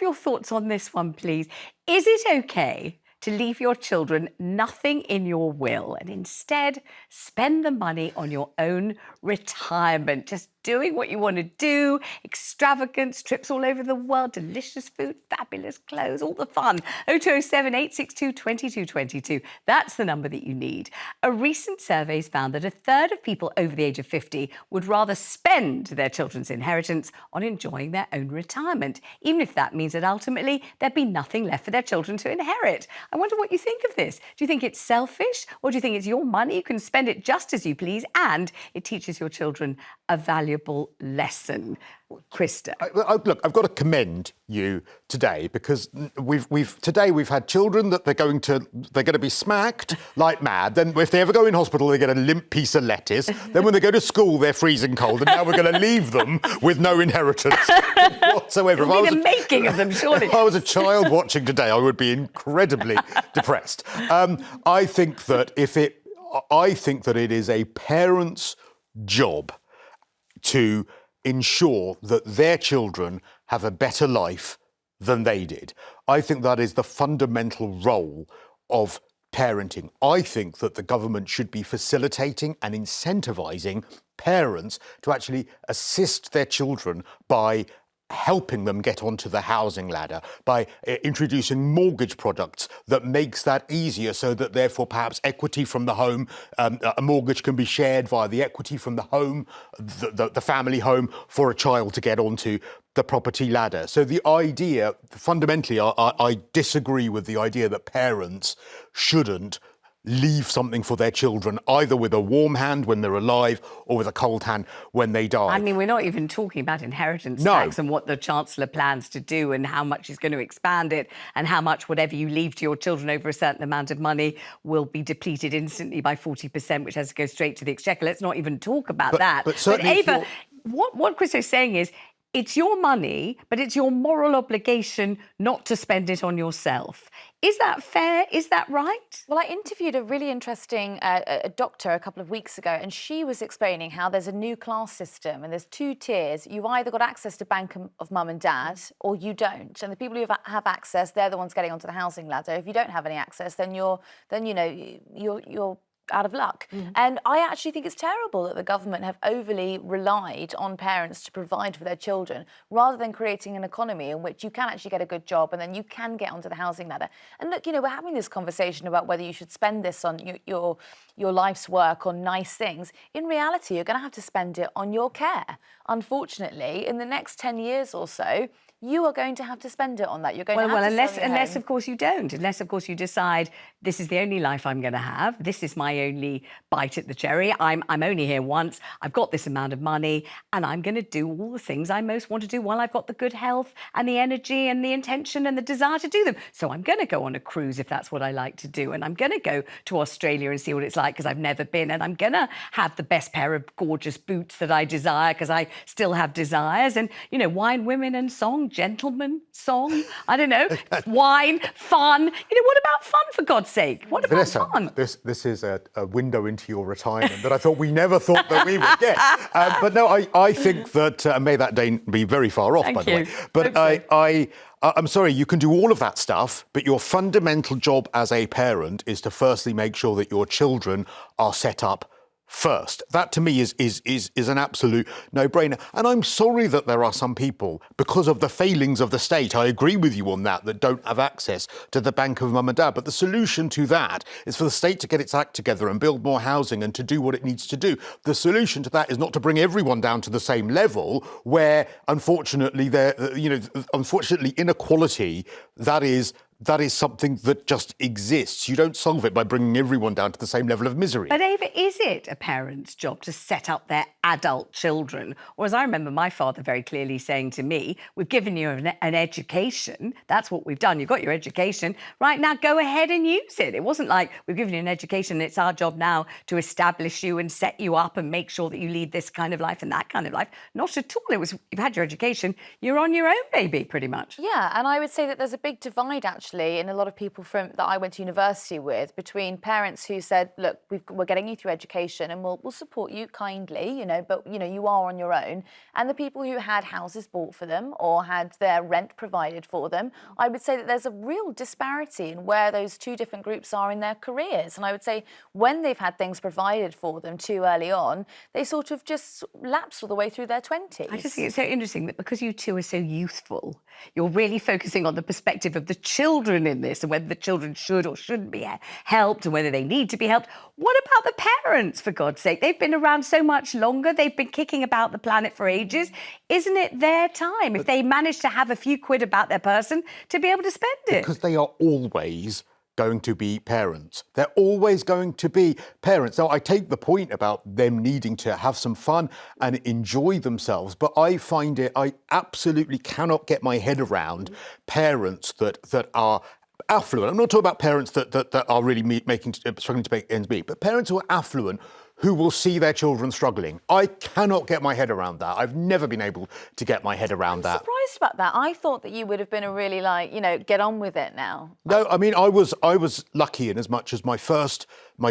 Your thoughts on this one, please. Is it okay to leave your children nothing in your will and instead spend the money on your own retirement, just doing what you want to do, extravagance, trips all over the world, delicious food, fabulous clothes, all the fun? 0207 862 2222. That's the number that you need. A recent survey's found that a third of people over the age of 50 would rather spend their children's inheritance on enjoying their own retirement, even if that means that ultimately there'd be nothing left for their children to inherit. I wonder what you think of this. Do you think it's selfish, or do you think it's your money? You can spend it just as you please, and it teaches your children a valuable lesson. Cristo. Look, I've got to commend you today, because we've had children that they're going to be smacked like mad. Then if they ever go in hospital, they get a limp piece of lettuce. Then when they go to school, they're freezing cold, and now we're going to leave them with no inheritance whatsoever. It'll be the making of them, surely. If I was a child watching today, I would be incredibly depressed. I think that it is a parent's job to ensure that their children have a better life than they did. I think that is the fundamental role of parenting. I think that the government should be facilitating and incentivising parents to actually assist their children by helping them get onto the housing ladder, by introducing mortgage products that makes that easier, so that therefore perhaps equity from the home, a mortgage can be shared via the equity from the home, the family home, for a child to get onto the property ladder. So the idea, fundamentally, I disagree with the idea that parents shouldn't leave something for their children, either with a warm hand when they're alive or with a cold hand when they die. I mean, we're not even talking about inheritance tax and what the Chancellor plans to do and how much he's going to expand it, and how much whatever you leave to your children over a certain amount of money will be depleted instantly by 40%, which has to go straight to the Exchequer. Let's not even talk about that. But Ava, what Cristo's saying is, it's your money, but it's your moral obligation not to spend it on yourself. Is that fair? Is that right? Well, I interviewed a really interesting a doctor a couple of weeks ago, and she was explaining how there's a new class system and there's two tiers. You've either got access to Bank of Mum and Dad, or you don't. And the people who have access, they're the ones getting onto the housing ladder. If you don't have any access, then you're out of luck. And I actually think it's terrible that the government have overly relied on parents to provide for their children, rather than creating an economy in which you can actually get a good job and then you can get onto the housing ladder. And look, we're having this conversation about whether you should spend this on your life's work on nice things. In reality, you're going to have to spend it on your care. Unfortunately, in the next 10 years or so, you are going to have to spend it on that. You're going to have to unless of course you don't. Unless of course you decide this is the only life I'm going to have. This is my only bite at the cherry. I'm only here once. I've got this amount of money, and I'm going to do all the things I most want to do while I've got the good health and the energy and the intention and the desire to do them. So I'm going to go on a cruise if that's what I like to do, and I'm going to go to Australia and see what it's like because I've never been, and I'm going to have the best pair of gorgeous boots that I desire because I still have desires, and wine, women, and song. Gentleman song, I don't know, wine, fun. What about fun, for God's sake? What about Vanessa, fun? This is a window into your retirement that I thought we never thought that we would get. But no, I think that, may that day be very far off, by the way. But I'm sorry, you can do all of that stuff, but your fundamental job as a parent is to firstly make sure that your children are set up first. That to me is an absolute no-brainer. And I'm sorry that there are some people, because of the failings of the state, I agree with you on that don't have access to the Bank of Mum and Dad. But the solution to that is for the state to get its act together and build more housing and to do what it needs to do. The solution to that is not to bring everyone down to the same level where, unfortunately, unfortunately, inequality, that is something that just exists. You don't solve it by bringing everyone down to the same level of misery. But Ava, is it a parent's job to set up their adult children? Or as I remember my father very clearly saying to me, we've given you an education. That's what we've done. You've got your education. Right now, go ahead and use it. It wasn't like we've given you an education. It's our job now to establish you and set you up and make sure that you lead this kind of life and that kind of life. Not at all. It was, you've had your education. You're on your own, baby, pretty much. Yeah, and I would say that there's a big divide, actually, actually, in a lot of people that I went to university with, between parents who said, look, we're getting you through education and we'll support you kindly, but, you are on your own. And the people who had houses bought for them or had their rent provided for them, I would say that there's a real disparity in where those two different groups are in their careers. And I would say when they've had things provided for them too early on, they sort of just lapse all the way through their 20s. I just think it's so interesting that because you two are so youthful, you're really focusing on the perspective of the children in this and whether the children should or shouldn't be helped and whether they need to be helped. What about the parents, for God's sake? They've been around so much longer. They've been kicking about the planet for ages. Isn't it their time, if they manage to have a few quid about their person, to be able to spend it? Because they are always going to be parents. They're always going to be parents. Now, I take the point about them needing to have some fun and enjoy themselves, but I absolutely cannot get my head around parents that are affluent. I'm not talking about parents that are really struggling to make ends meet, but parents who are affluent, who will see their children struggling. I cannot get my head around that. I've never been able to get my head around that. I'm surprised about that. I thought that you would have been a really get on with it now. No, I mean, I was lucky in as much as my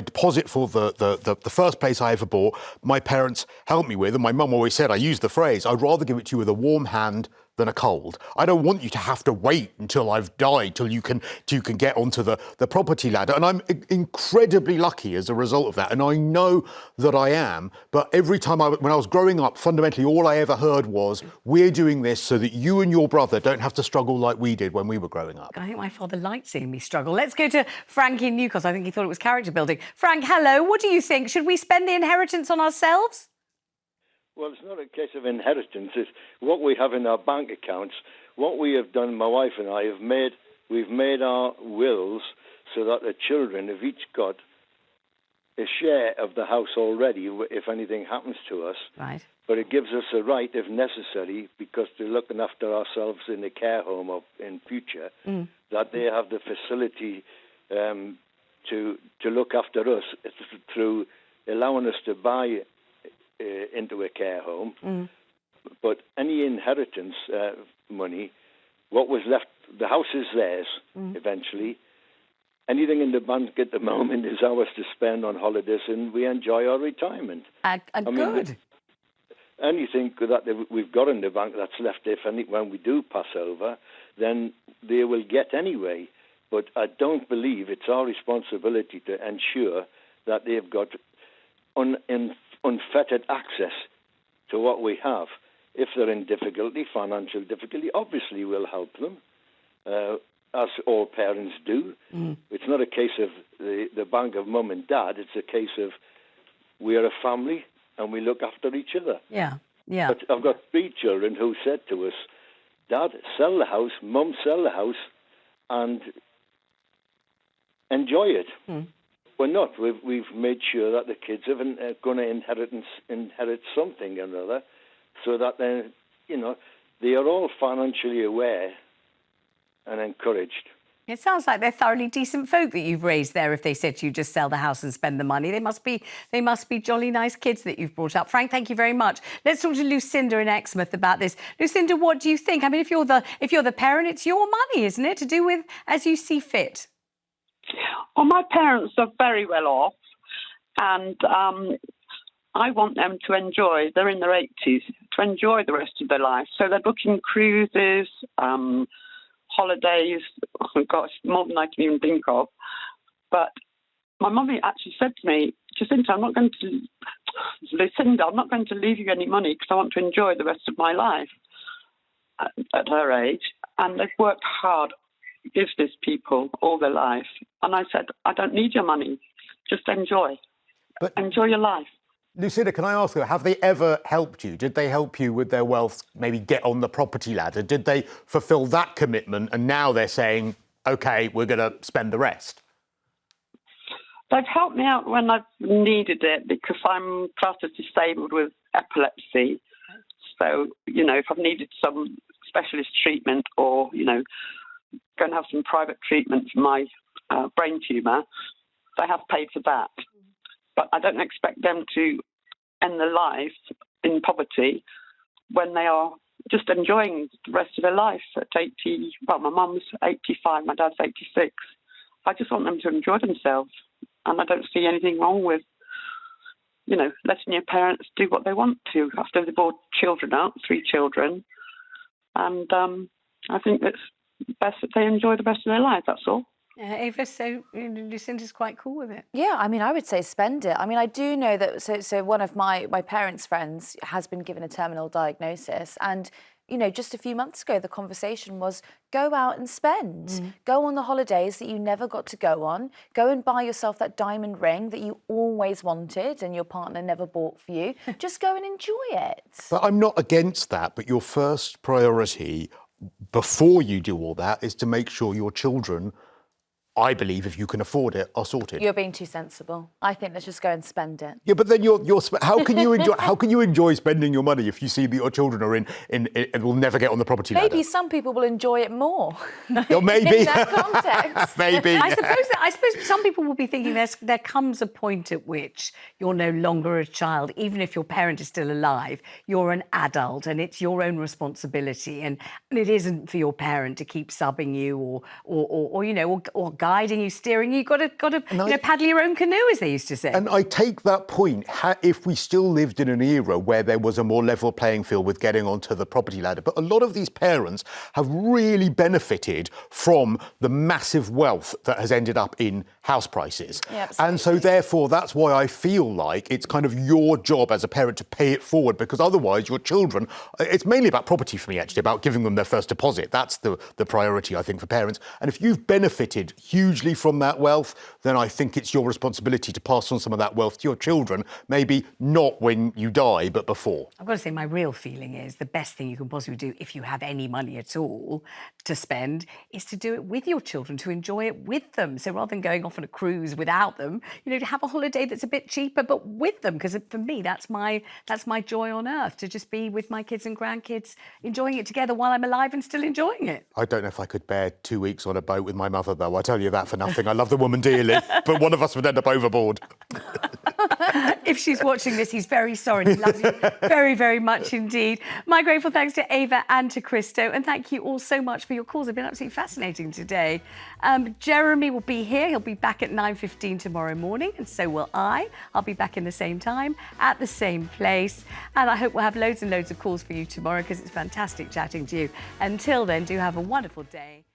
deposit for the first place I ever bought, my parents helped me with, and my mum always said, I use the phrase, I'd rather give it to you with a warm hand than a cold. I don't want you to have to wait until I've died till you can get onto the property ladder. And I'm incredibly lucky as a result of that. And I know that I am. But every time when I was growing up, fundamentally all I ever heard was, we're doing this so that you and your brother don't have to struggle like we did when we were growing up. I think my father liked seeing me struggle. Let's go to Frank in Newcastle. I think he thought it was character building. Frank, hello. What do you think? Should we spend the inheritance on ourselves? Well, it's not a case of inheritance. It's what we have in our bank accounts. What we have done, my wife and I, we've made our wills so that the children have each got a share of the house already if anything happens to us. Right. But it gives us a right, if necessary, because they're looking after ourselves in a care home or in future, that they have the facility to look after us through allowing us to buy into a care home. But any inheritance money, what was left, the house is theirs eventually. Anything in the bank at the moment is ours to spend on holidays, and we enjoy our retirement. Good. Anything that we've got in the bank that's left, when we do pass over, then they will get anyway. But I don't believe it's our responsibility to ensure that they've got unfettered access to what we have. If they're in difficulty, financial difficulty, obviously we'll help them, as all parents do. It's not a case of the bank of mum and dad. It's a case of we are a family and we look after each other. Yeah. But I've got 3 children who said to us, Dad, sell the house, Mum, sell the house, and enjoy it. We're not. We've made sure that the kids are going to inherit something or another, so that they are all financially aware and encouraged. It sounds like they're thoroughly decent folk that you've raised there. If they said to you, just sell the house and spend the money, they must be jolly nice kids that you've brought up. Frank, thank you very much. Let's talk to Lucinda in Exmouth about this. Lucinda, what do you think? I mean, if you're the parent, it's your money, isn't it, to do with as you see fit? Well, my parents are very well off, and I want them to enjoy. They're in their 80s, to enjoy the rest of their life. So they're booking cruises, holidays, oh gosh, more than I can even think of. But my mummy actually said to me, Lucinda, I'm not going to leave you any money because I want to enjoy the rest of my life at her age. And they've worked hard, business people, all their life. And I said, I don't need your money. Just enjoy. But enjoy your life. Lucinda, can I ask you, have they ever helped you? Did they help you with their wealth, maybe get on the property ladder? Did they fulfil that commitment? And now they're saying, OK, we're going to spend the rest. They've helped me out when I've needed it because I'm classed as disabled with epilepsy. So, if I've needed some specialist treatment or, go and have some private treatment for my brain tumour, they have paid for that. But I don't expect them to end their life in poverty when they are just enjoying the rest of their life at 80. Well, my mum's 85, my dad's 86. I just want them to enjoy themselves. And I don't see anything wrong with, you know, letting your parents do what they want to after they've brought children up, 3 children. And I think it's best that they enjoy the rest of their life, that's all. Ava, so Lucinda's quite cool with it. Yeah, I mean, I would say spend it. I mean, I do know that, so one of my parents' friends has been given a terminal diagnosis, and, you know, just a few months ago, the conversation was go out and spend. Go on the holidays that you never got to go on. Go and buy yourself that diamond ring that you always wanted and your partner never bought for you. Just go and enjoy it. But I'm not against that, but your first priority before you do all that is to make sure your children, I believe, if you can afford it, are sorted. You're being too sensible. I think let's just go and spend it. Yeah, but then how can you enjoy spending your money if you see that your children are in and will never get on the property ladder? Maybe some people will enjoy it more. Or maybe. In that context. Maybe. I suppose some people will be thinking there comes a point at which you're no longer a child, even if your parent is still alive. You're an adult, and it's your own responsibility, and it isn't for your parent to keep subbing you or guiding you, steering you. You've got to paddle your own canoe, as they used to say. And I take that point. If we still lived in an era where there was a more level playing field with getting onto the property ladder, but a lot of these parents have really benefited from the massive wealth that has ended up in house prices. Yeah, and so therefore, that's why I feel like it's kind of your job as a parent to pay it forward, because otherwise your children, it's mainly about property for me, actually, about giving them their first deposit. That's the priority, I think, for parents. And if you've benefited hugely from that wealth, then I think it's your responsibility to pass on some of that wealth to your children, maybe not when you die, but before. I've got to say, my real feeling is the best thing you can possibly do, if you have any money at all to spend, is to do it with your children, to enjoy it with them. So rather than going off on a cruise without them, to have a holiday that's a bit cheaper, but with them, because for me, that's my joy on earth, to just be with my kids and grandkids, enjoying it together while I'm alive and still enjoying it. I don't know if I could bear 2 weeks on a boat with my mother, though. I tell you that for nothing. I love the woman dearly, but one of us would end up overboard. If she's watching this, he's very sorry. He loves you very, very much indeed. My grateful thanks to Ava and to Cristo, and thank you all so much for your calls. They've been absolutely fascinating today. Jeremy will be here. He'll be back at 9:15 tomorrow morning, and so will I. I'll be back in the same time at the same place, and I hope we'll have loads and loads of calls for you tomorrow, because it's fantastic chatting to you. Until then, do have a wonderful day.